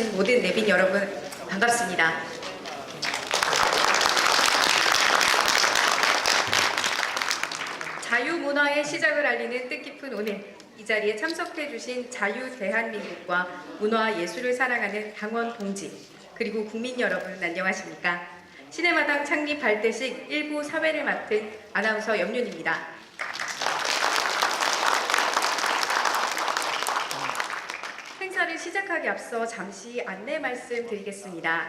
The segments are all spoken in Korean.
찾아주신 모든 내빈 여러분 반갑습니다. 자유문화의 시작을 알리는 뜻깊은 오늘, 이 자리에 참석해주신 자유대한민국과 문화예술을 사랑하는 당원 동지, 그리고 국민 여러분 안녕하십니까? 시네마당 창립 발대식 일부 사회를 맡은 아나운서 염윤입니다. 행사를 시작하기 앞서 잠시 안내 말씀드리겠습니다.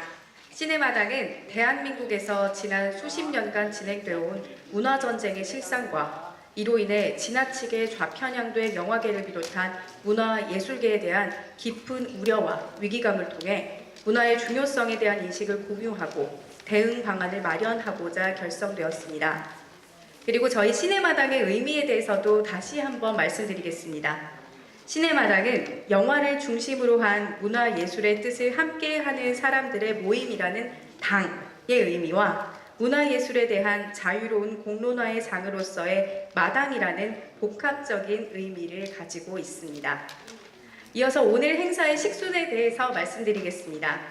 시네마당은 대한민국에서 지난 수십 년간 진행되어 온 문화전쟁의 실상과 이로 인해 지나치게 좌편향된 영화계를 비롯한 문화예술계에 대한 깊은 우려와 위기감을 통해 문화의 중요성에 대한 인식을 공유하고 대응 방안을 마련하고자 결성되었습니다. 그리고 저희 시네마당의 의미에 대해서도 다시 한번 말씀드리겠습니다. 시네마당은 영화를 중심으로 한 문화예술의 뜻을 함께하는 사람들의 모임이라는 당의 의미와 문화예술에 대한 자유로운 공론화의 장으로서의 마당이라는 복합적인 의미를 가지고 있습니다. 이어서 오늘 행사의 식순에 대해서 말씀드리겠습니다.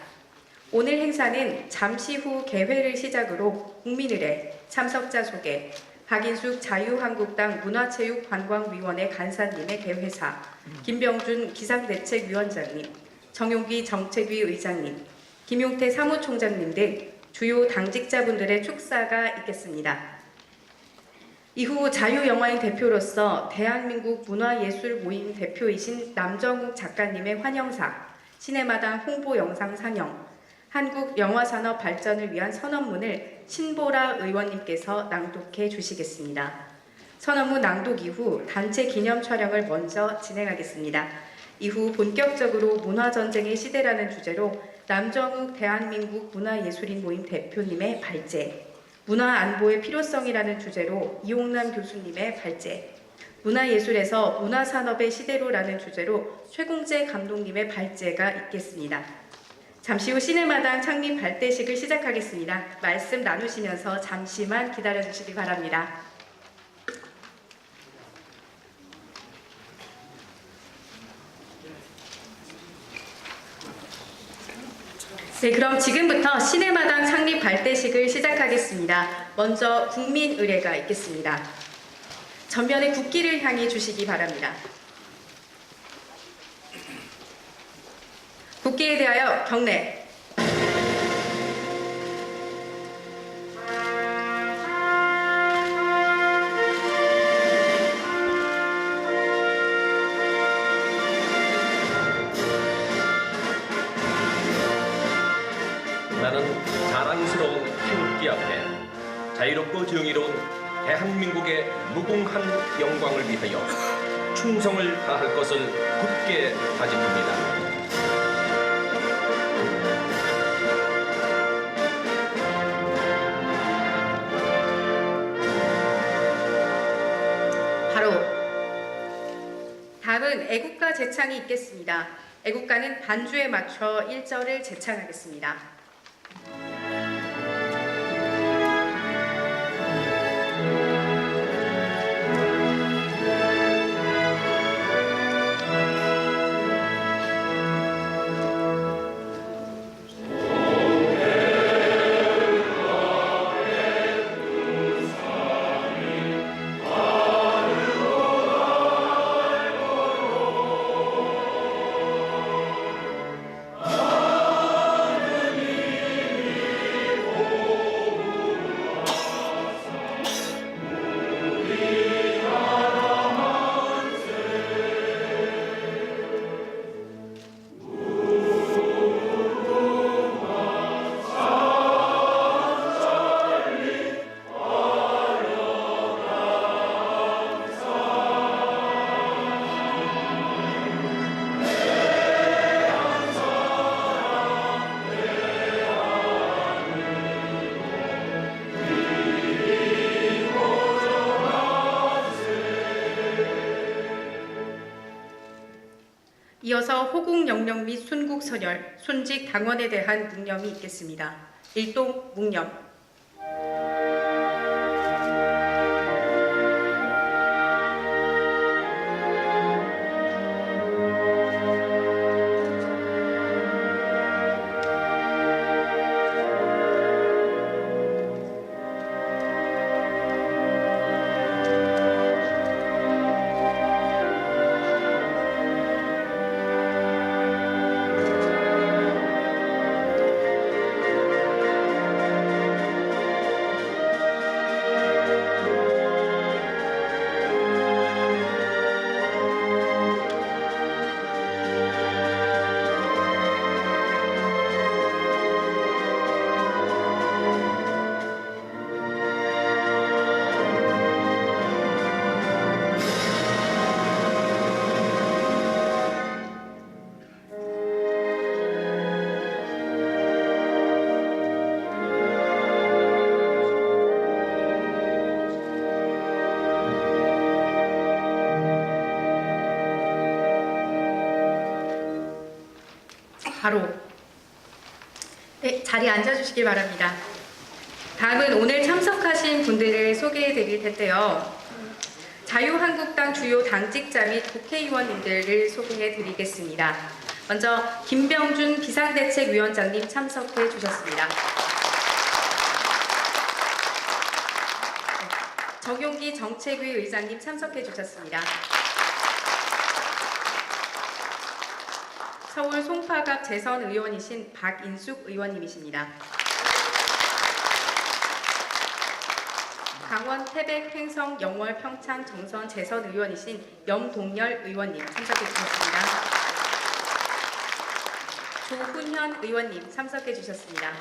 오늘 행사는 잠시 후 개회를 시작으로 국민의례, 참석자 소개, 박인숙 자유한국당 문화체육관광위원회 간사님의 개회사, 김병준 기상대책위원장님, 정용기 정책위 의장님, 김용태 사무총장님 등 주요 당직자분들의 축사가 있겠습니다. 이후 자유영화인 대표로서 대한민국 문화예술 모임 대표이신 남정욱 작가님의 환영사, 시네마당 홍보 영상 상영, 한국 영화산업 발전을 위한 선언문을 신보라 의원님께서 낭독해 주시겠습니다. 선언문 낭독 이후 단체 기념 촬영을 먼저 진행하겠습니다. 이후 본격적으로 문화전쟁의 시대라는 주제로 남정욱 대한민국 문화예술인 모임 대표님의 발제, 문화안보의 필요성이라는 주제로 이용남 교수님의 발제, 문화예술에서 문화산업의 시대로라는 주제로 최공재 감독님의 발제가 있겠습니다. 잠시 후 시네마당 창립 발대식을 시작하겠습니다. 말씀 나누시면서 잠시만 기다려주시기 바랍니다. 네, 그럼 지금부터 시네마당 창립 발대식을 시작하겠습니다. 먼저 국민의례가 있겠습니다. 전면에 국기를 향해 주시기 바랍니다. 국기에 대하여 경례. 나는 자랑스러운 태극기 앞에 자유롭고 정의로운 대한민국의 무궁한 영광을 위하여 충성을 다할 것을 굳게 다짐합니다. 바로 다음은 애국가 제창이 있겠습니다. 애국가는 반주에 맞춰 1절을 제창하겠습니다. 이어서 호국 영령 및 순국 선열, 순직 당원에 대한 묵념이 있겠습니다. 일동 묵념. 바로 자리에 앉아주시길 바랍니다. 다음은 오늘 참석하신 분들을 소개해 드릴 텐데요. 자유한국당 주요 당직자 및 국회의원님들을 소개해 드리겠습니다. 먼저 김병준 비상대책위원장님 참석해 주셨습니다. 정용기 정책위 의장님 참석해 주셨습니다. 서울 송파갑 재선 의원이신 박인숙 의원님이십니다. 강원 태백 횡성 영월 평창 정선 재선 의원이신 염동열 의원님 참석해 주셨습니다. 조훈현 의원님 참석해 주셨습니다.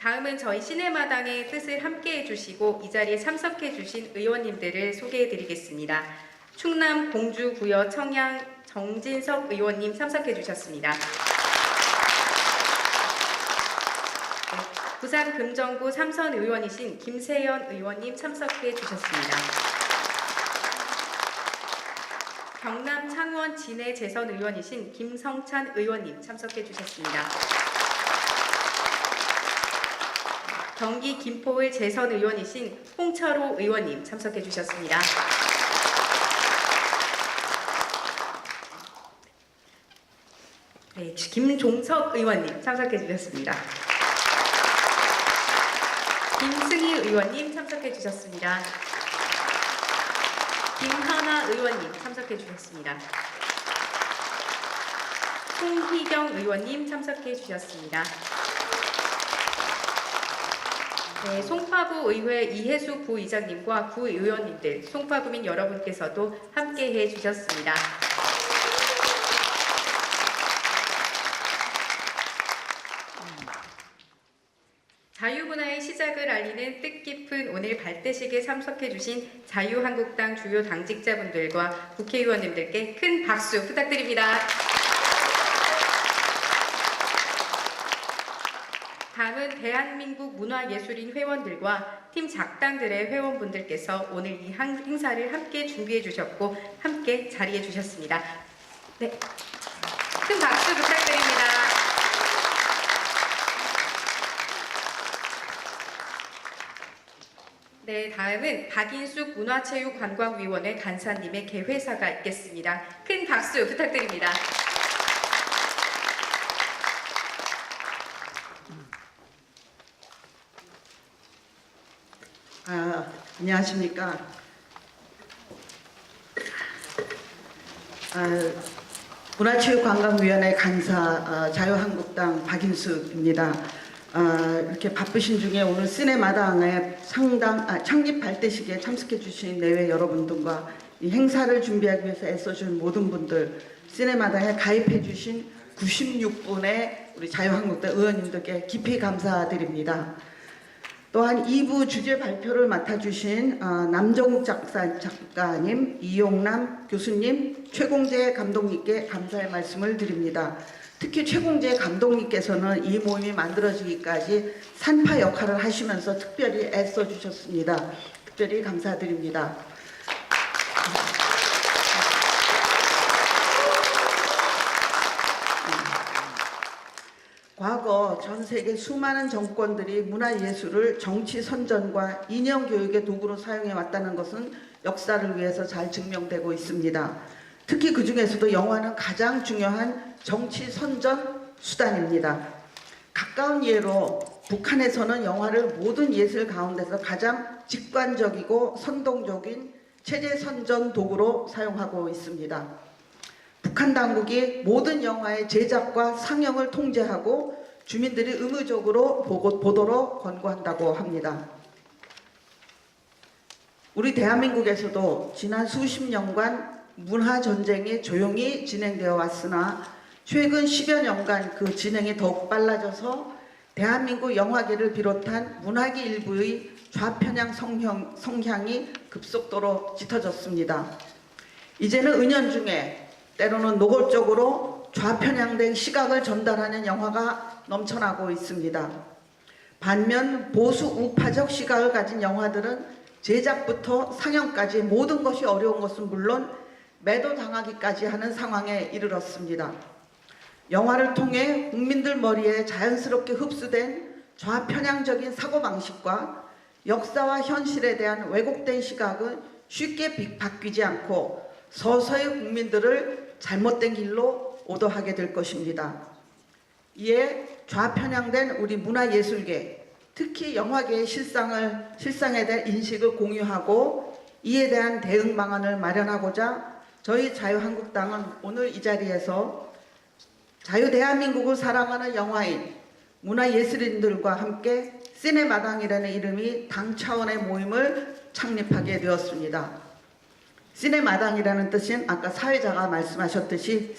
다음은 저희 시내마당의 뜻을 함께해 주시고 이 자리에 참석해 주신 의원님들을 소개해 드리겠습니다. 충남 공주부여 청양 정진석 의원님 참석해 주셨습니다. 부산 금정구 삼선 의원이신 김세연 의원님 참석해 주셨습니다. 경남 창원 진해 재선 의원이신 김성찬 의원님 참석해 주셨습니다. 경기 김포의 재선 의원이신 홍철호 의원님 참석해 주셨습니다. 김종석 의원님 참석해 주셨습니다. 김승희 의원님 참석해 주셨습니다. 김하나 의원님 참석해 주셨습니다. 송희경 의원님 참석해 주셨습니다. 송파구 의회 이혜수 부의장님과 구의원님들, 송파구민 여러분께서도 함께해 주셨습니다. 자유문화의 시작을 알리는 뜻깊은 오늘 발대식에 참석해 주신 자유한국당 주요 당직자분들과 국회의원님들께 큰 박수 부탁드립니다. 다음은 대한민국 문화예술인 회원들과 팀 작당들의 회원분들께서 오늘 이 행사를 함께 준비해 주셨고 함께 자리해 주셨습니다. 네, 큰 박수 부탁드립니다. 네, 다음은 박인숙 문화체육관광위원회 간사님의 개회사가 있겠습니다. 큰 박수 부탁드립니다. 안녕하십니까. 문화체육관광위원회 간사 자유한국당 박인숙입니다. 이렇게 바쁘신 중에 오늘 시내마당의 창립 발대식에 참석해 주신 내외 여러분들과 이 행사를 준비하기 위해서 애써준 모든 분들, 시내마당에 가입해 주신 96분의 우리 자유한국당 의원님들께 깊이 감사드립니다. 또한 2부 주제 발표를 맡아주신 남정욱 작가님, 이용남 교수님, 최공재 감독님께 감사의 말씀을 드립니다. 특히 최공재 감독님께서는 이 모임이 만들어지기까지 산파 역할을 하시면서 특별히 애써주셨습니다. 특별히 감사드립니다. 과거 전 세계 수많은 정권들이 문화예술을 정치 선전과 이념 교육의 도구로 사용해 왔다는 것은 역사를 위해서 잘 증명되고 있습니다. 특히 그 중에서도 영화는 가장 중요한 정치 선전 수단입니다. 가까운 예로 북한에서는 영화를 모든 예술 가운데서 가장 직관적이고 선동적인 체제 선전 도구로 사용하고 있습니다. 북한 당국이 모든 영화의 제작과 상영을 통제하고 주민들이 의무적으로 보도록 권고한다고 합니다. 우리 대한민국에서도 지난 수십 년간 문화전쟁이 조용히 진행되어 왔으나 최근 10여 년간 그 진행이 더욱 빨라져서 대한민국 영화계를 비롯한 문화계 일부의 좌편향 성향이 급속도로 짙어졌습니다. 이제는 은연중에 때로는 노골적으로 좌편향된 시각을 전달하는 영화가 넘쳐나고 있습니다. 반면 보수 우파적 시각을 가진 영화들은 제작부터 상영까지 모든 것이 어려운 것은 물론 매도당하기까지 하는 상황에 이르렀습니다. 영화를 통해 국민들 머리에 자연스럽게 흡수된 좌편향적인 사고방식과 역사와 현실에 대한 왜곡된 시각은 쉽게 바뀌지 않고 서서히 국민들을 잘못된 길로 오도하게 될 것입니다. 이에 좌편향된 우리 문화예술계, 특히 영화계의 실상에 대한 인식을 공유하고 이에 대한 대응 방안을 마련하고자 저희 자유한국당은 오늘 이 자리에서 자유대한민국을 사랑하는 영화인, 문화예술인들과 함께 시네마당이라는 이름이 당 차원의 모임을 창립하게 되었습니다. 시네마당이라는 뜻은 아까 사회자가 말씀하셨듯이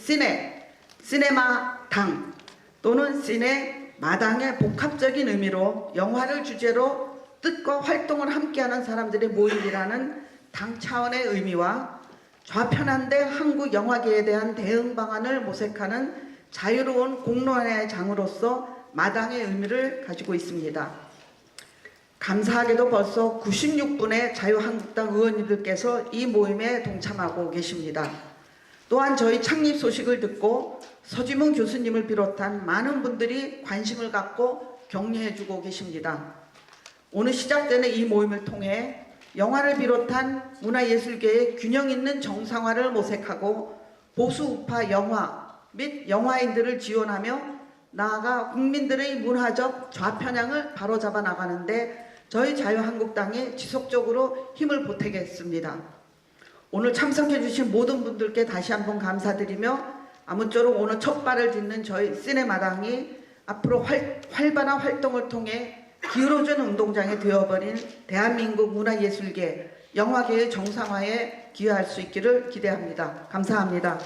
시네마당 또는 시네마당의 복합적인 의미로 영화를 주제로 뜻과 활동을 함께하는 사람들의 모임이라는 당 차원의 의미와 좌편한된 한국 영화계에 대한 대응 방안을 모색하는 자유로운 공론화의 장으로서 마당의 의미를 가지고 있습니다. 감사하게도 벌써 96분의 자유한국당 의원님들께서 이 모임에 동참하고 계십니다. 또한 저희 창립 소식을 듣고 서지문 교수님을 비롯한 많은 분들이 관심을 갖고 격려해주고 계십니다. 오늘 시작되는 이 모임을 통해 영화를 비롯한 문화예술계의 균형 있는 정상화를 모색하고 보수 우파 영화 및 영화인들을 지원하며 나아가 국민들의 문화적 좌편향을 바로잡아 나가는데 저희 자유한국당이 지속적으로 힘을 보태겠습니다. 오늘 참석해 주신 모든 분들께 다시 한번 감사드리며 아무쪼록 오늘 첫 발을 딛는 저희 시네마당이 앞으로 활발한 활동을 통해 기울어진 운동장이 되어버린 대한민국 문화예술계, 영화계의 정상화에 기여할 수 있기를 기대합니다. 감사합니다.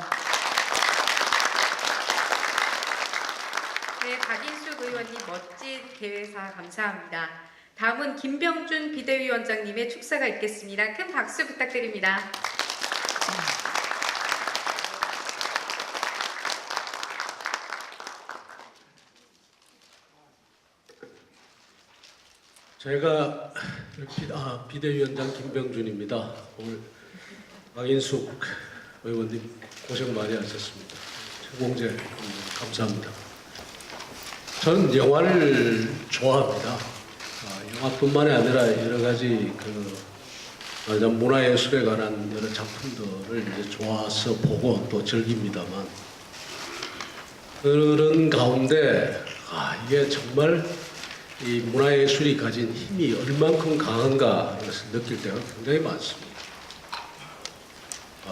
네, 박인숙 의원님 멋진 개회사 감사합니다. 다음은 김병준 비대위원장님의 축사가 있겠습니다. 큰 박수 부탁드립니다. 제가 비대위원장 김병준입니다. 오늘 박인숙 의원님 고생 많이 하셨습니다. 최공재 감사합니다. 저는 영화를 좋아합니다. 영화뿐만이 아니라 여러 가지 문화예술에 관한 여러 작품들을 이제 좋아서 보고 또 즐깁니다만 그런 가운데 이게 정말 이 문화예술이 가진 힘이 얼만큼 강한가 것을 느낄 때가 굉장히 많습니다.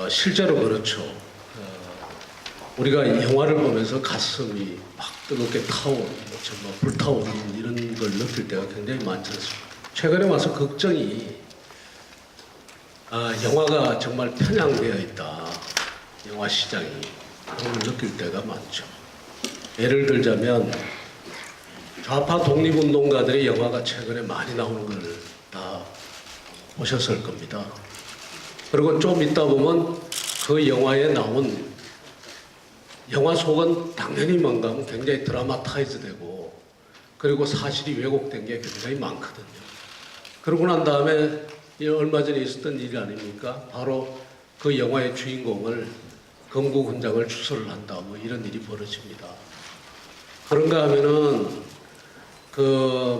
실제로 그렇죠. 우리가 영화를 보면서 가슴이 막 뜨겁게 타오르고 정말 불타오르는 이런 걸 느낄 때가 굉장히 많지 않습니까? 최근에 와서 걱정이 영화가 정말 편향되어 있다. 영화 시장이 그런 걸 느낄 때가 많죠. 예를 들자면 좌파 독립운동가들의 영화가 최근에 많이 나오는 걸 다 보셨을 겁니다. 그리고 좀 있다 보면 그 영화에 나온 영화 속은 당연히 뭔가 굉장히 드라마타이즈 되고 그리고 사실이 왜곡된 게 굉장히 많거든요. 그러고 난 다음에 얼마 전에 있었던 일이 아닙니까? 바로 그 영화의 주인공을 건국훈장을 추서를 한다 뭐 이런 일이 벌어집니다. 그런가 하면은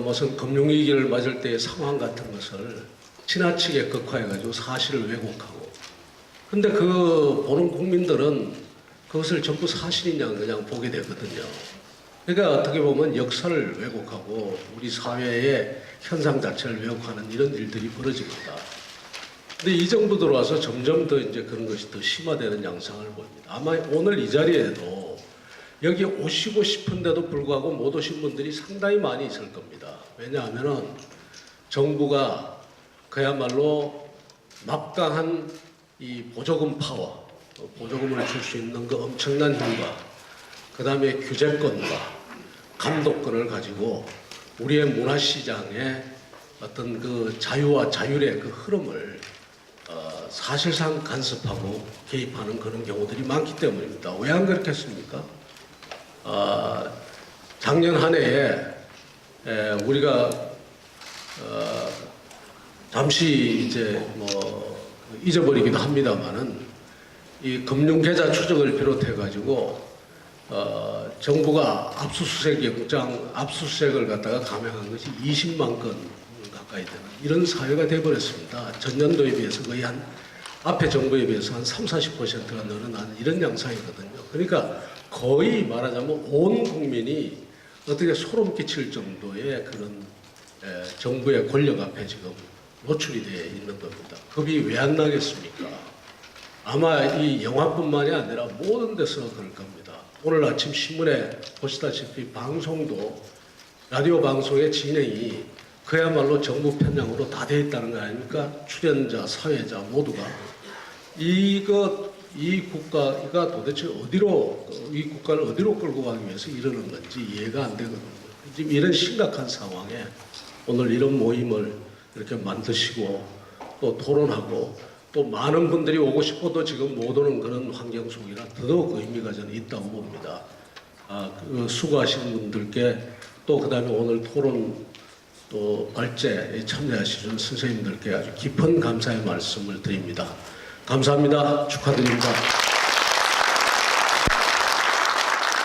무슨 금융위기를 맞을 때의 상황 같은 것을 지나치게 극화해가지고 사실을 왜곡하고 근데 그 보는 국민들은 그것을 전부 사실이냐 그냥 보게 되거든요. 그러니까 어떻게 보면 역사를 왜곡하고 우리 사회의 현상 자체를 왜곡하는 이런 일들이 벌어집니다. 근데 이 정부 들어와서 점점 더 이제 그런 것이 더 심화되는 양상을 보입니다. 아마 오늘 이 자리에도 여기 오시고 싶은데도 불구하고 못 오신 분들이 상당히 많이 있을 겁니다. 왜냐하면은 정부가 그야말로 막강한 이 보조금 파워, 보조금을 줄 수 있는 그 엄청난 힘과 그 다음에 규제권과 감독권을 가지고 우리의 문화시장의 어떤 그 자유와 자율의 그 흐름을 사실상 간섭하고 개입하는 그런 경우들이 많기 때문입니다. 왜 안 그렇겠습니까? 작년 한 해에 우리가 잠시 이제 뭐 잊어버리기도 합니다만은 이 금융계좌 추적을 비롯해 가지고 정부가 압수수색을 갖다가 감행한 것이 20만 건 가까이 되는 이런 사회가 돼버렸습니다. 전년도에 비해서 거의 한 앞에 정부에 비해서 한 30-40%가 늘어나는 이런 양상이거든요. 그러니까 거의 말하자면 온 국민이 어떻게 소름 끼칠 정도의 그런 정부의 권력 앞에 지금 노출이 되어 있는 겁니다. 겁이 왜 안 나겠습니까? 아마 이 영화뿐만이 아니라 모든 데서 그럴 겁니다. 오늘 아침 신문에 보시다시피 방송도 라디오 방송의 진행이 그야말로 정부 편향으로 다 되어 있다는 거 아닙니까? 출연자, 사회자 모두가 이 국가가 도대체 이 국가를 어디로 끌고 가기 위해서 이러는 건지 이해가 안 되거든요. 지금 이런 심각한 상황에 오늘 이런 모임을 이렇게 만드시고 또 토론하고 또 많은 분들이 오고 싶어도 지금 못 오는 그런 환경 속이라 더더욱 의미가 저는 있다고 봅니다. 수고하신 분들께 또 그다음에 오늘 토론 또 발제에 참여하시는 선생님들께 아주 깊은 감사의 말씀을 드립니다. 감사합니다. 축하드립니다.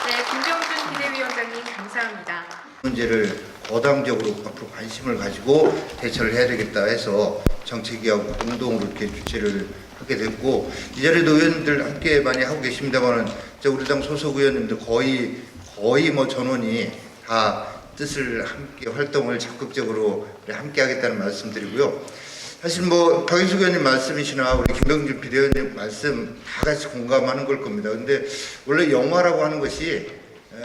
네, 김병준 비대위원장님 감사합니다. 문제를 거당적으로 앞으로 관심을 가지고 대처를 해야 되겠다 해서 정책위하고 공동으로 이렇게 주최를 하게 됐고, 이 자리에도 의원님들 함께 많이 하고 계십니다만은 우리 당 소속 의원님들 거의 뭐 전원이 다 뜻을 함께 활동을 적극적으로 함께 하겠다는 말씀드리고요. 사실 뭐 박인숙 의원님 말씀이시나 우리 김병준 비대위원님 말씀 다 같이 공감하는 걸 겁니다. 근데 원래 영화라고 하는 것이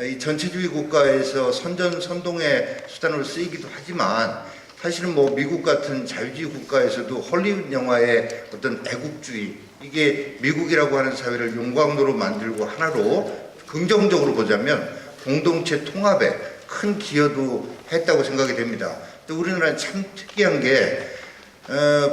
이 전체주의 국가에서 선동의 수단으로 쓰이기도 하지만 사실은 뭐 미국 같은 자유주의 국가에서도 헐리우드 영화의 어떤 애국주의, 이게 미국이라고 하는 사회를 용광로로 만들고 하나로 긍정적으로 보자면 공동체 통합에 큰 기여도 했다고 생각이 됩니다. 또 우리나라는 참 특이한 게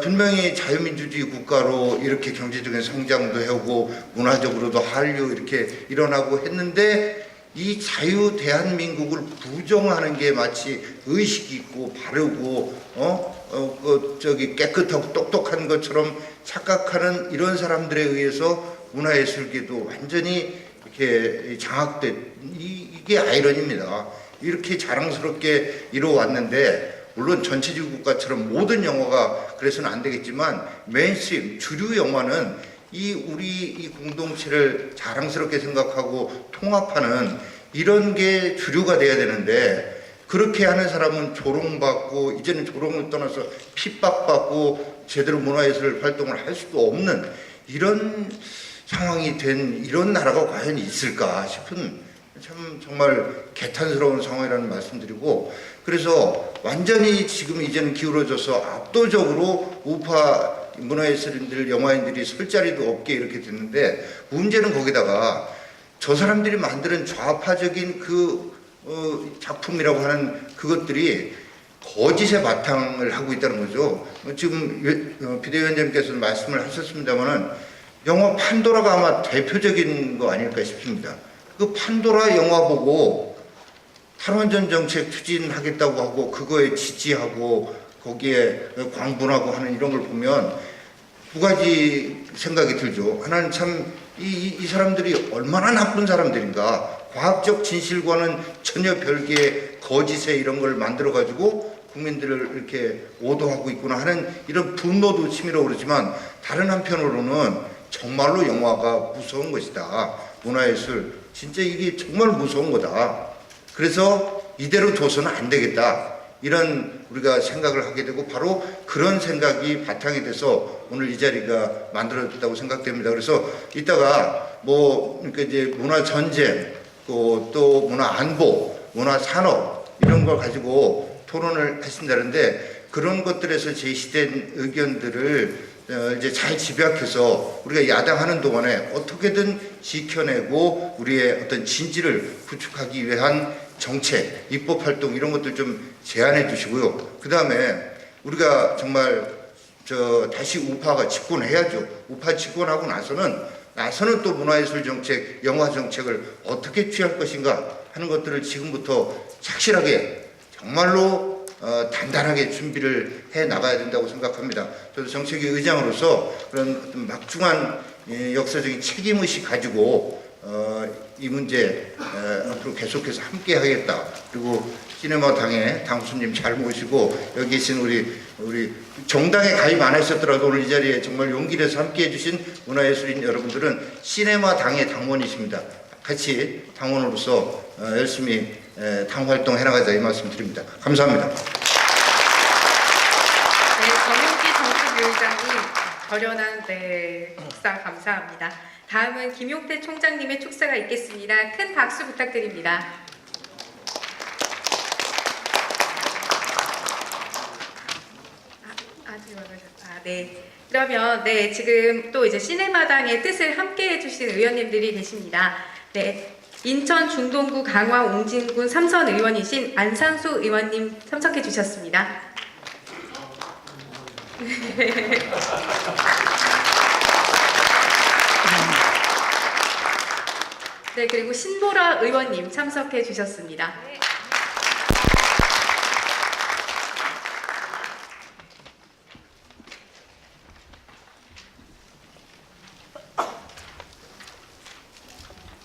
분명히 자유민주주의 국가로 이렇게 경제적인 성장도 하고 문화적으로도 한류 이렇게 일어나고 했는데 이 자유 대한민국을 부정하는 게 마치 의식 있고 바르고 깨끗하고 똑똑한 것처럼 착각하는 이런 사람들에 의해서 문화예술계도 완전히 이렇게 장악된 이게 아이러니입니다. 이렇게 자랑스럽게 이루어왔는데 물론 전체주의 국가처럼 모든 영화가 그래서는 안 되겠지만 메인스트림 주류 영화는 우리 이 공동체를 자랑스럽게 생각하고 통합하는 이런 게 주류가 돼야 되는데 그렇게 하는 사람은 조롱받고 이제는 조롱을 떠나서 핍박받고 제대로 문화예술 활동을 할 수도 없는 이런 상황이 된 이런 나라가 과연 있을까 싶은 참 정말 개탄스러운 상황이라는 말씀드리고, 그래서 완전히 지금 이제는 기울어져서 압도적으로 우파 문화예술인들, 영화인들이 설 자리도 없게 이렇게 됐는데 문제는 거기다가 저 사람들이 만드는 좌파적인 작품이라고 하는 그것들이 거짓의 바탕을 하고 있다는 거죠. 지금 비대위원장님께서 말씀을 하셨습니다만은 영화 판도라가 아마 대표적인 거 아닐까 싶습니다. 그 판도라 영화 보고 탈원전 정책 추진하겠다고 하고 그거에 지지하고 거기에 광분하고 하는 이런 걸 보면 두 가지 생각이 들죠. 하나는 참 이 사람들이 얼마나 나쁜 사람들인가, 과학적 진실과는 전혀 별개의 거짓의 이런 걸 만들어 가지고 국민들을 이렇게 오도하고 있구나 하는 이런 분노도 치밀어 오르지만, 다른 한편으로는 정말로 영화가 무서운 것이다. 문화예술 진짜 이게 정말 무서운 거다. 그래서 이대로 둬서는 안 되겠다. 이런 우리가 생각을 하게 되고 바로 그런 생각이 바탕이 돼서 오늘 이 자리가 만들어졌다고 생각됩니다. 그래서 이따가 그러니까 이제 문화 전쟁, 또 문화 안보, 문화 산업 이런 걸 가지고 토론을 하신다는데, 그런 것들에서 제시된 의견들을 이제 잘 집약해서 우리가 야당하는 동안에 어떻게든 지켜내고 우리의 어떤 진지를 구축하기 위한 정책, 입법 활동 이런 것들 좀 제안해 주시고요. 그 다음에 우리가 정말 다시 우파가 집권해야죠. 우파 집권하고 나서는 또 문화예술 정책, 영화 정책을 어떻게 취할 것인가 하는 것들을 지금부터 착실하게 정말로 단단하게 준비를 해 나가야 된다고 생각합니다. 저도 정책위 의장으로서 그런 어떤 막중한 역사적인 책임의식 가지고 이 문제 앞으로 계속해서 함께 하겠다. 그리고 시네마당의 당수님 잘 모시고 여기 계신 우리 정당에 가입 안 하셨더라도 오늘 이 자리에 정말 용기 내서 함께 해주신 문화예술인 여러분들은 시네마당의 당원이십니다. 같이 당원으로서 열심히 당 활동 해나가자 이 말씀 드립니다. 감사합니다. 네, 정용기 정치교육장님 결연한 축사 감사합니다. 다음은 김용태 총장님의 축사가 있겠습니다. 큰 박수 부탁드립니다. 네. 그러면 지금 또 이제 시네마당의 뜻을 함께 해주신 의원님들이 계십니다. 네. 인천 중동구 강화 옹진군 3선 의원이신 안상수 의원님 참석해 주셨습니다. 네, 그리고 신보라 의원님 참석해 주셨습니다.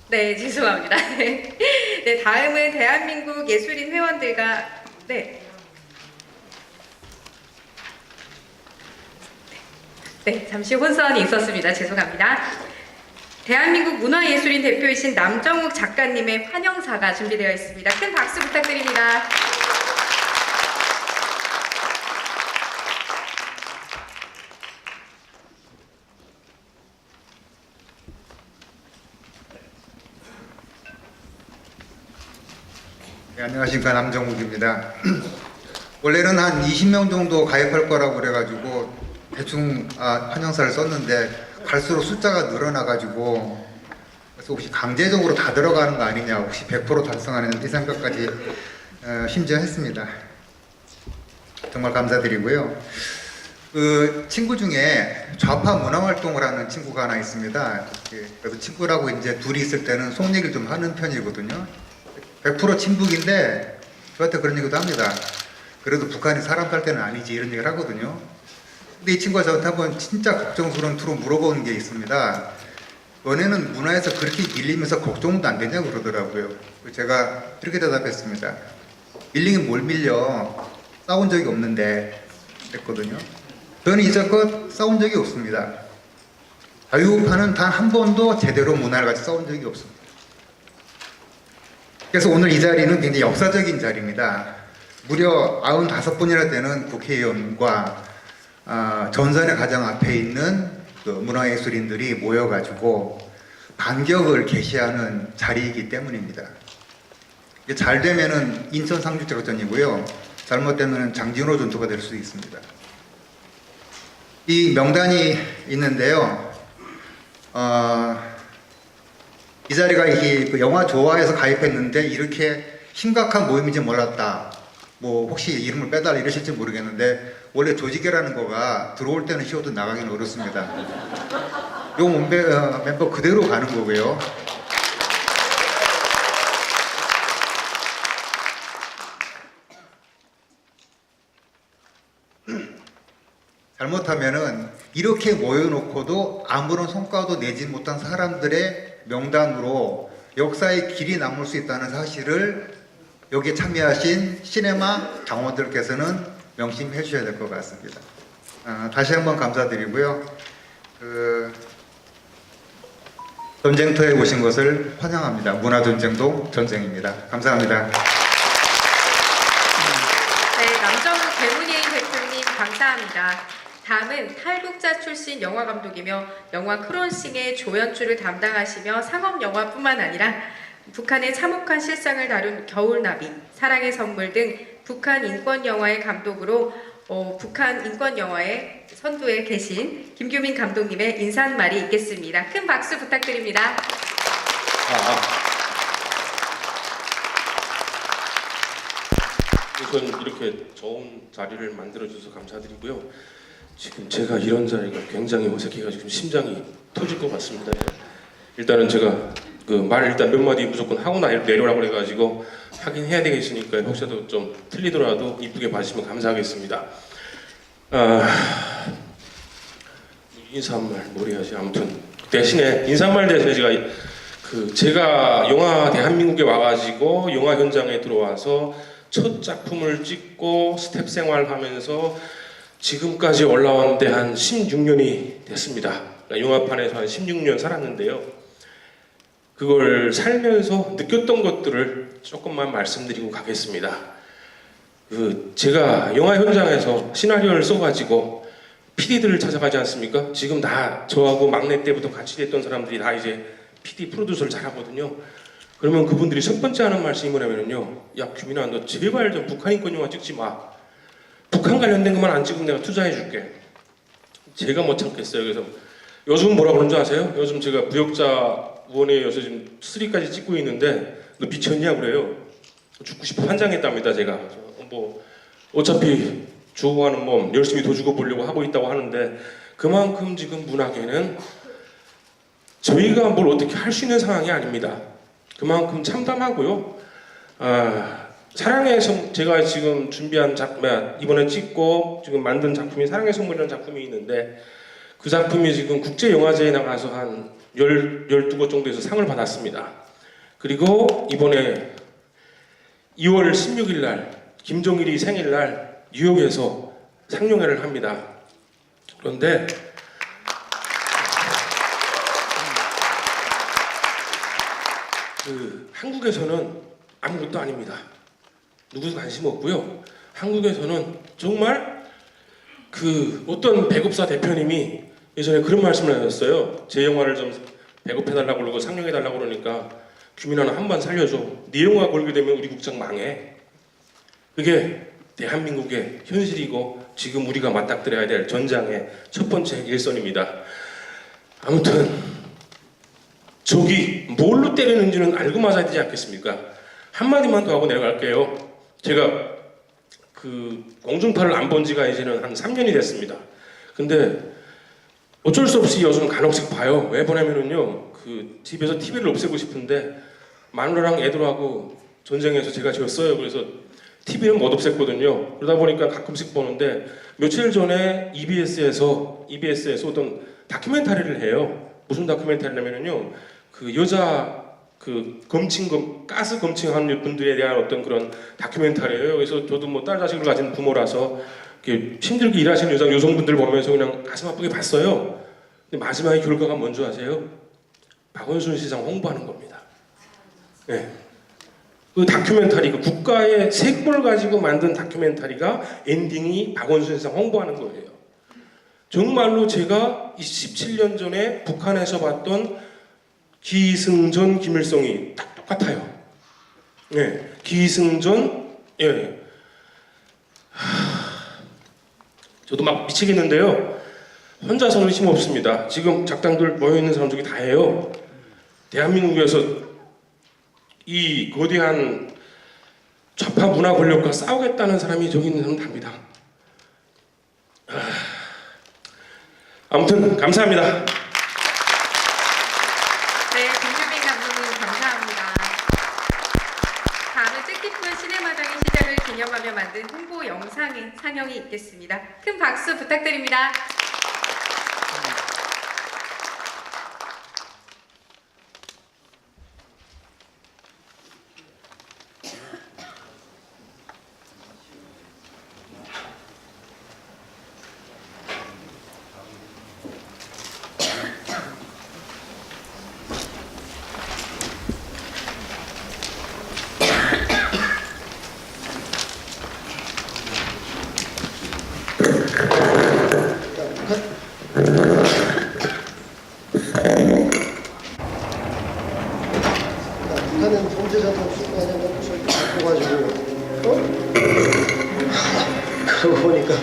네, 죄송합니다. 네, 다음은 대한민국 예술인 회원들과 잠시 혼선이 있었습니다. 죄송합니다. 대한민국 문화예술인 대표이신 남정욱 작가님의 환영사가 준비되어 있습니다. 큰 박수 부탁드립니다. 네, 안녕하십니까, 남정욱입니다. 원래는 한 20명 정도 가입할 거라고 그래가지고 대충 환영사를 썼는데 갈수록 숫자가 늘어나가지고 그래서 혹시 강제적으로 다 들어가는 거 아니냐, 혹시 100% 달성하는 이 생각까지 심지어 했습니다. 정말 감사드리고요. 그 친구 중에 좌파 문화활동을 하는 친구가 하나 있습니다. 그래서 친구라고 이제 둘이 있을 때는 속 얘기를 좀 하는 편이거든요. 100% 친북인데 저한테 그런 얘기도 합니다. 그래도 북한이 사람 살 때는 아니지, 이런 얘기를 하거든요. 근데 이 친구가 저한테 한번 진짜 걱정스러운 투로 물어보는 게 있습니다. 너네는 문화에서 그렇게 밀리면서 걱정도 안 되냐고 그러더라고요. 제가 이렇게 대답했습니다. 밀리긴 뭘 밀려, 싸운 적이 없는데 했거든요. 저는 이제껏 싸운 적이 없습니다. 자유파는 단 한 번도 제대로 문화를 같이 싸운 적이 없습니다. 그래서 오늘 이 자리는 굉장히 역사적인 자리입니다. 무려 95분이나 되는 국회의원과 전선의 가장 앞에 있는 그 문화예술인들이 모여가지고 반격을 개시하는 자리이기 때문입니다. 이게 잘 되면은 인천 상륙작전이고요. 잘못되면 장진호 전투가 될 수 있습니다. 이 명단이 있는데요. 이 자리가 이게 그 영화 좋아해서 가입했는데 이렇게 심각한 모임인지 몰랐다. 뭐 혹시 이름을 빼달라 이러실지 모르겠는데 원래 조직이라는 거가 들어올 때는 쉬워도 나가기는 어렵습니다. 요 멤버 그대로 가는 거고요. 잘못하면은 이렇게 모여놓고도 아무런 성과도 내지 못한 사람들의 명단으로 역사의 길이 남을 수 있다는 사실을 여기에 참여하신 시네마 당원들께서는 명심해 주셔야 될 것 같습니다. 다시 한번 감사드리고요. 전쟁터에 오신 것을 환영합니다. 문화전쟁도 전쟁입니다. 감사합니다. 네, 남정욱 대문예인 대표님 감사합니다. 다음은 탈북자 출신 영화감독이며 영화 크론싱의 조연출을 담당하시며 상업영화뿐만 아니라 북한의 참혹한 실상을 다룬 겨울나비, 사랑의 선물 등 북한 인권영화의 감독으로 북한 인권영화의 선두에 계신 김규민 감독님의 인사말이 있겠습니다. 큰 박수 부탁드립니다. 우선 이렇게 좋은 자리를 만들어주셔서 감사드리고요. 지금 제가 이런 자리가 굉장히 어색해가지고 심장이 터질 것 같습니다. 일단은 제가 그 말 일단 몇 마디 무조건 하고 내려라고 그래가지고 하긴 해야 되겠으니까 혹시라도 좀 틀리더라도 이쁘게 봐주시면 감사하겠습니다. 인사 한 말 뭘 해야지. 아무튼 대신에 인사말 대신에 제가 영화 대한민국에 와가지고 영화 현장에 들어와서 첫 작품을 찍고 스텝 생활하면서 지금까지 올라왔는데 한 16년이 됐습니다. 그러니까 영화판에서 한 16년 살았는데요. 그걸 살면서 느꼈던 것들을 조금만 말씀드리고 가겠습니다. 제가 영화 현장에서 시나리오를 써가지고 PD들을 찾아가지 않습니까? 지금 다 저하고 막내 때부터 같이 됐던 사람들이 다 이제 PD 프로듀서를 잘하거든요. 그러면 그분들이 첫 번째 하는 말씀이 뭐냐면요. 야 규민아 너 제발 좀 북한인권 영화 찍지 마. 북한 관련된 것만 안 찍으면 내가 투자해 줄게. 제가 못 참겠어요. 그래서 요즘 뭐라 그러는 줄 아세요? 요즘 제가 부역자 원에 요새 지금 3까지 찍고 있는데 너 미쳤냐 그래요. 죽고 싶어 환장했답니다 제가. 뭐 어차피 죽어가는 몸 열심히 더 죽어보려고 하고 있다고 하는데 그만큼 지금 문학에는 저희가 뭘 어떻게 할 수 있는 상황이 아닙니다. 그만큼 참담하고요. 사랑의 성 제가 지금 준비한 작품 이번에 찍고 지금 만든 작품이 사랑의 선물이라는 작품이 있는데 그 작품이 지금 국제영화제에 나가서 한 12곳 정도에서 상을 받았습니다. 그리고 이번에 2월 16일 날 김종일이 생일날 뉴욕에서 상영회를 합니다. 그런데 한국에서는 아무것도 아닙니다. 누구도 관심 없고요. 한국에서는 정말 어떤 배급사 대표님이 예전에 그런 말씀을 하셨어요. 제 영화를 좀 배급해달라고 그러고 상영해달라고 그러니까 규민아는 한 번 살려줘. 네 영화 걸게 되면 우리 국장 망해. 그게 대한민국의 현실이고 지금 우리가 맞닥뜨려야 될 전장의 첫 번째 일선입니다. 아무튼 적이 뭘로 때리는지는 알고 맞아야 되지 않겠습니까? 한마디만 더 하고 내려갈게요. 제가 공중파를 안 본 지가 이제는 한 3년이 됐습니다. 근데 어쩔 수 없이 요즘 간혹씩 봐요. 왜 보냐면은요, 집에서 TV를 없애고 싶은데 마누라랑 애들하고 전쟁에서 제가 지었어요. 그래서 TV는 못 없앴거든요. 그러다 보니까 가끔씩 보는데 며칠 전에 EBS에서 어떤 다큐멘터리를 해요. 무슨 다큐멘터리냐면요, 여자 가스 검칭하는 분들에 대한 어떤 그런 다큐멘터리예요. 그래서 저도 뭐 딸 자식을 가진 부모라서 힘들게 일하시는 여성분들 보면서 그냥 가슴 아프게 봤어요. 근데 마지막에 결과가 뭔지 아세요? 박원순 시장 홍보하는 겁니다. 네. 그 다큐멘터리, 국가의 세금을 가지고 만든 다큐멘터리가 엔딩이 박원순 시장 홍보하는 거예요. 정말로 제가 27년 전에 북한에서 봤던 기승전, 김일성이 딱 똑같아요. 네, 기승전, 예. 저도 막 미치겠는데요. 혼자서는 힘없습니다. 지금 작당들 모여있는 사람 중에 다 해요. 대한민국에서 이 거대한 좌파 문화 권력과 싸우겠다는 사람이 저기 있는 사람 답니다. 아무튼 감사합니다. 네, 김규민 감독님 감사합니다. 다음은 뜻깊은 시네마당의 시작을 기념하며 만든 홍보 영상의 상영이 있겠습니다. 큰 박수 부탁드립니다. 북한은 범죄자도 수사하냐고 저기 바꿔가지고 그러고 보니까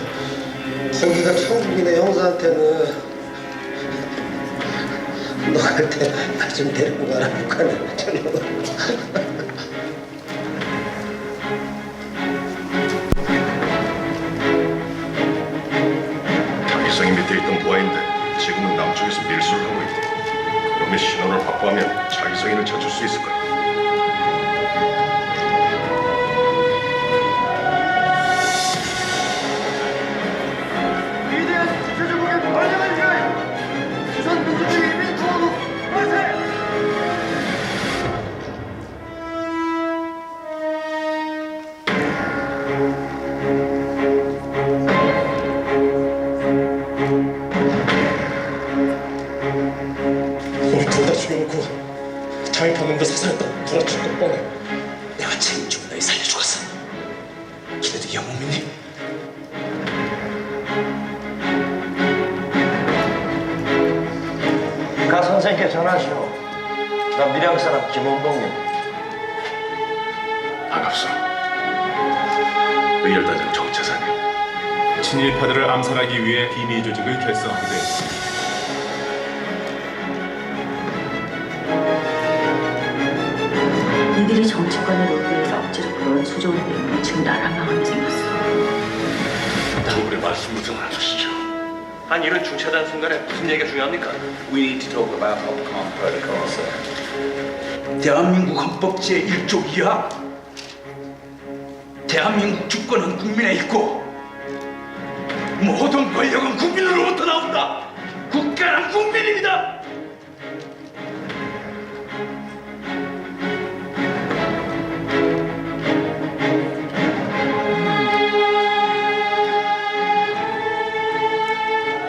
거기가 천국이네. 형사한테는 너 갈 때 나 좀 데리고 가라. 북한에 저려고. 자기성이 밑에 있던 부하인데 지금은 남쪽에서 밀수를 하고 있대. 그놈의 신원을 확보하면 자기성이를 찾을 수 있을 거야. 위대한 제주국의 번영을 위하여 조선 민주주의 민주화로 내가 책임지고 너희 살려주겠어. 기대도 영못 믿니? 가 선생님께 전하시오. 나 밀양 사람 김원봉님. 반갑소. 의열단장 정차사님. 친일파들을 암살하기 위해 비밀 조직을 결성하게 되었습니다. 이들이 정치권을 로비해서 억지로 불어온 수조 내용이 지금 나라 망하게 생겼어. 당분의 말씀을 좀 해주시죠. 한 일은 중차단 순간에 무슨 얘기가 중요합니까? We need to talk about Hopcom protocol, sir. 대한민국 헌법 제1조 2하 대한민국 주권은 국민에 있고 모든 권력은 국민으로부터 나온다. 국가는 국민입니다.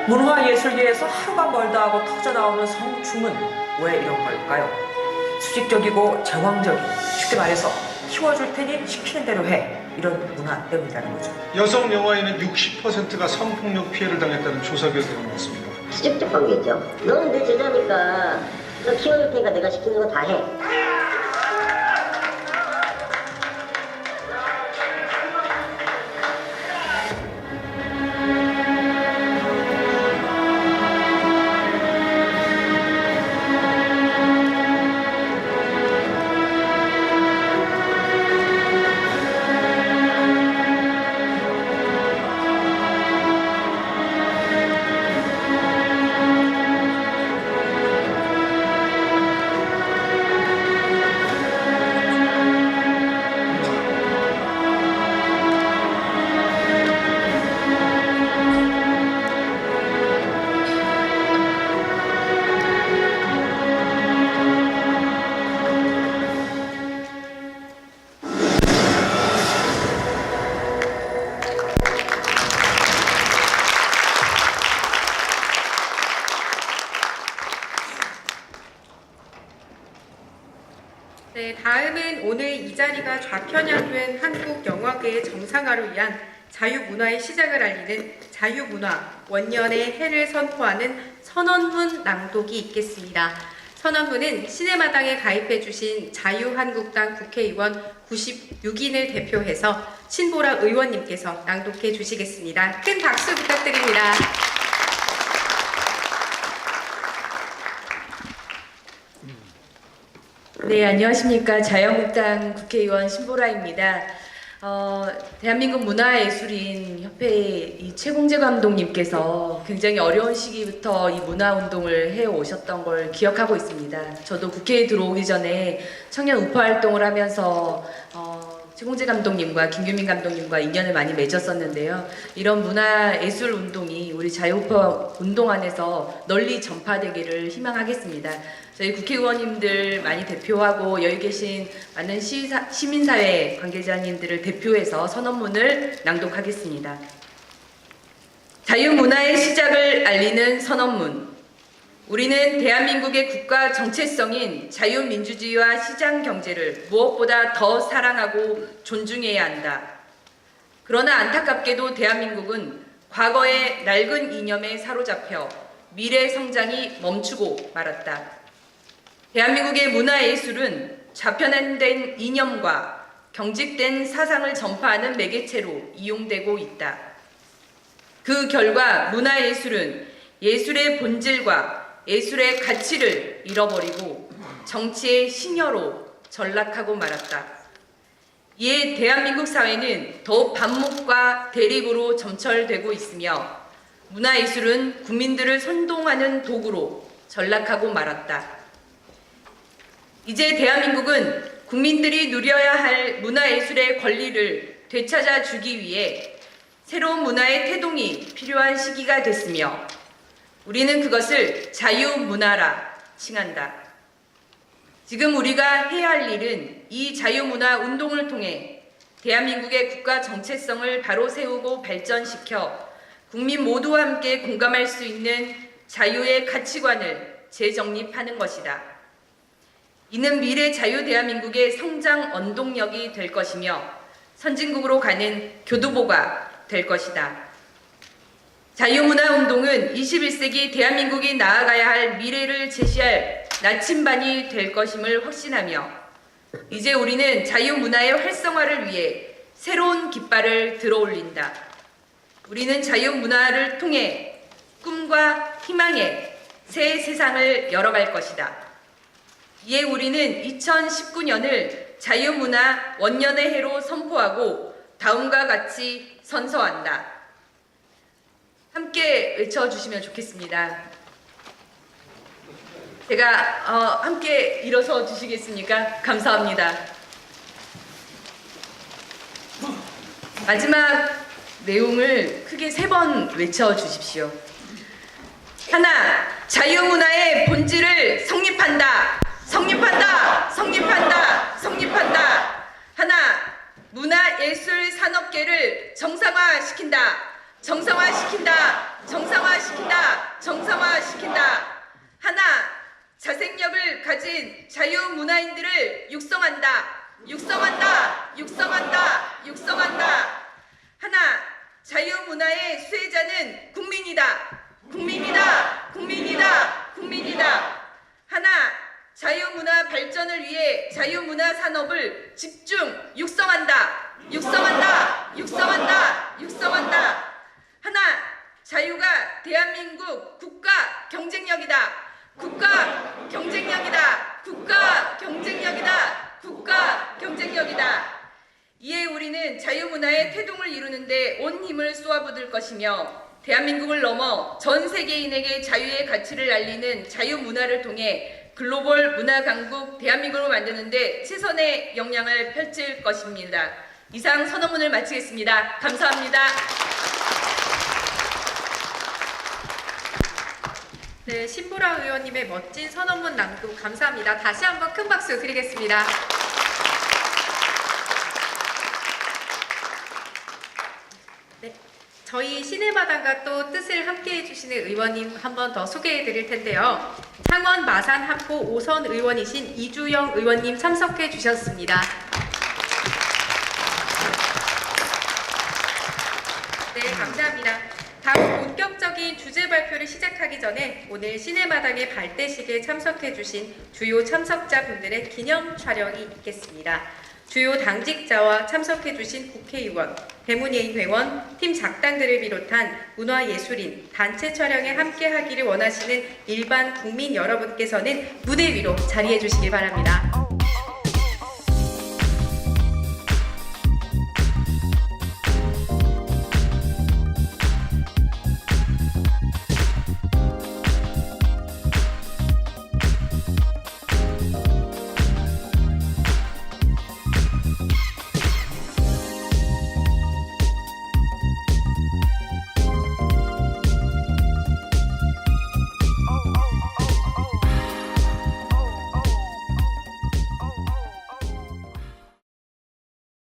문화예술계에서 하루가 멀다 하고 터져나오는 성춤은 왜 이런 걸까요? 수직적이고 제왕적인, 쉽게 말해서 키워줄 테니 시키는 대로 해, 이런 문화 때문이라는 거죠. 여성 영화인은 60%가 성폭력 피해를 당했다는 조사 결과가 나왔습니다. 수직적 관계죠. 너는 내 제자니까 너 키워줄 테니까 내가 시키는 거 다 해. 네, 다음은 오늘 이 자리가 좌편향된 한국 영화계의 정상화를 위한 자유문화의 시작을 알리는 자유문화 원년의 해를 선포하는 선언문 낭독이 있겠습니다. 선언문은 시네마당에 가입해주신 자유한국당 국회의원 96인을 대표해서 신보라 의원님께서 낭독해 주시겠습니다. 큰 박수 부탁드립니다. 네, 안녕하십니까. 자유한국당 국회의원 신보라입니다. 대한민국 문화예술인 협회 이 최공재 감독님께서 굉장히 어려운 시기부터 이 문화운동을 해오셨던 걸 기억하고 있습니다. 저도 국회에 들어오기 전에 청년 우파 활동을 하면서 최공재 감독님과 김규민 감독님과 인연을 많이 맺었었는데요. 이런 문화예술 운동이 우리 자유우파 운동 안에서 널리 전파되기를 희망하겠습니다. 저희 국회의원님들 많이 대표하고 여기 계신 많은 시민사회 관계자님들을 대표해서 선언문을 낭독하겠습니다. 자유문화의 시작을 알리는 선언문. 우리는 대한민국의 국가 정체성인 자유민주주의와 시장경제를 무엇보다 더 사랑하고 존중해야 한다. 그러나 안타깝게도 대한민국은 과거의 낡은 이념에 사로잡혀 미래 성장이 멈추고 말았다. 대한민국의 문화예술은 좌편된 이념과 경직된 사상을 전파하는 매개체로 이용되고 있다. 그 결과 문화예술은 예술의 본질과 예술의 가치를 잃어버리고 정치의 신여로 전락하고 말았다. 이에 대한민국 사회는 더욱 반목과 대립으로 점철되고 있으며 문화예술은 국민들을 선동하는 도구로 전락하고 말았다. 이제 대한민국은 국민들이 누려야 할 문화예술의 권리를 되찾아 주기 위해 새로운 문화의 태동이 필요한 시기가 됐으며 우리는 그것을 자유문화라 칭한다. 지금 우리가 해야 할 일은 이 자유문화 운동을 통해 대한민국의 국가 정체성을 바로 세우고 발전시켜 국민 모두와 함께 공감할 수 있는 자유의 가치관을 재정립하는 것이다. 이는 미래 자유 대한민국의 성장 원동력이 될 것이며 선진국으로 가는 교두보가 될 것이다. 자유문화운동은 21세기 대한민국이 나아가야 할 미래를 제시할 나침반이 될 것임을 확신하며 이제 우리는 자유문화의 활성화를 위해 새로운 깃발을 들어올린다. 우리는 자유문화를 통해 꿈과 희망의 새 세상을 열어갈 것이다. 이에 우리는 2019년을 자유문화 원년의 해로 선포하고 다음과 같이 선서한다. 함께 외쳐주시면 좋겠습니다. 제가 함께 일어서 주시겠습니까? 감사합니다. 마지막 내용을 크게 3번 외쳐주십시오. 하나, 자유문화의 본질을 성립한다. 성립한다. 성립한다. 성립한다. 하나, 문화예술 산업계를 정상화시킨다. 정상화시킨다. 정상화시킨다. 정상화시킨다. 하나, 자생력을 가진 자유문화인들을 육성한다. 육성한다. 육성한다. 육성한다. 하나, 자유문화의 수혜자는 국민이다. 국민이다. 국민이다. 국민이다. 하나, 자유문화 발전을 위해 자유문화 산업을 집중 육성한다. 육성한다. 육성한다. 육성한다. 하나, 자유가 대한민국 국가 경쟁력이다. 국가 경쟁력이다. 국가 경쟁력이다. 국가 경쟁력이다. 이에 우리는 자유문화의 태동을 이루는데 온 힘을 쏟아붓을 것이며 대한민국을 넘어 전 세계인에게 자유의 가치를 알리는 자유문화를 통해 글로벌 문화 강국 대한민국을 만드는데 최선의 역량을 펼칠 것입니다. 이상 선언문을 마치겠습니다. 감사합니다. 네, 신보라 의원님의 멋진 선언문 낭독 감사합니다. 다시 한번 큰 박수 드리겠습니다. 네, 저희 시내마당과 또 뜻을 함께 해주시는 의원님 한 번 더 소개해 드릴 텐데요. 창원 마산 합포 5선 의원이신 이주영 의원님 참석해 주셨습니다. 네, 감사합니다. 다음 본격적인 주제 발표를 시작하기 전에 오늘 시내마당의 발대식에 참석해 주신 주요 참석자분들의 기념 촬영이 있겠습니다. 주요 당직자와 참석해 주신 국회의원, 대문예인 회원, 팀 작당들을 비롯한 문화예술인, 단체 촬영에 함께하기를 원하시는 일반 국민 여러분께서는 무대 위로 자리해 주시기 바랍니다.